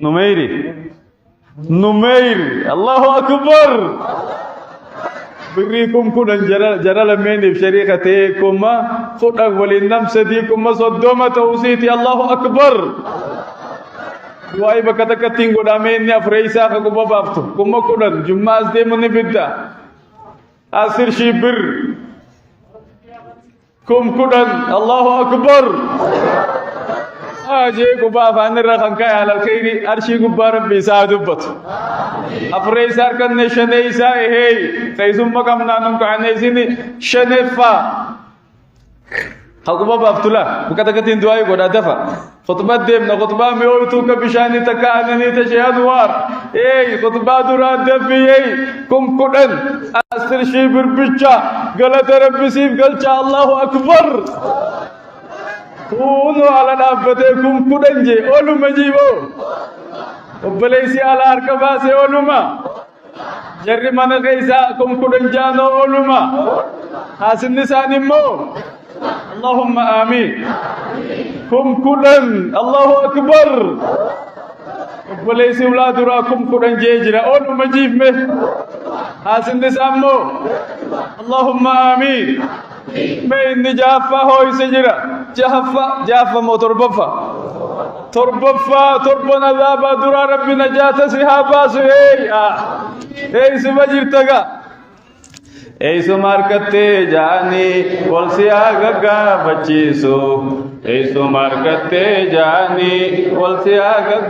نميري نمير الله أكبر بريكم كنا جرى من بشريكتكم خد ولنم سديكم صدومة توسيتي الله أكبر واي بكتكتين قد أمين أفريسا كوبا بافتو كما كنا جمعة ديمون بدا أسير شبر كم كنا الله أكبر أجي كوبا فانر خنكا على الخير أرشي كوبا ربي سادبت أفريسا كن شنيسا هي تيسوم كم نانم كعنيسيني شنفا حكومة بافتولا بكتكتين دواي قد أدفع خطبة ديمنا خطبة ميوتوك بشاني تكانني تشهد وار خطبة دوران دفي كم كدن أستر شيبر بيتشا غلط ربي سيف غلطا الله أكبر كونو على نابتكم كدن جي أولو مجيبو وبليسي على أركباسي أولو ما جري من غيسا كم كدن جانو أولو ما حاسن نساني مو اللهم آمين كم كلن الله أكبر وليس أولاد راكم كلن جيجرا أولو مجيب مه حاسن نسامو اللهم آمين ما إني جافا هو يسجرا جافا مو تربفا تربنا ذابا درا ربي نجاة سحابا سهي سبجر تغا ऐसो मार्कते जानी वलसिया गग्गा बच्ची सो ऐसो मार्कते जानी वलसिया गग्गा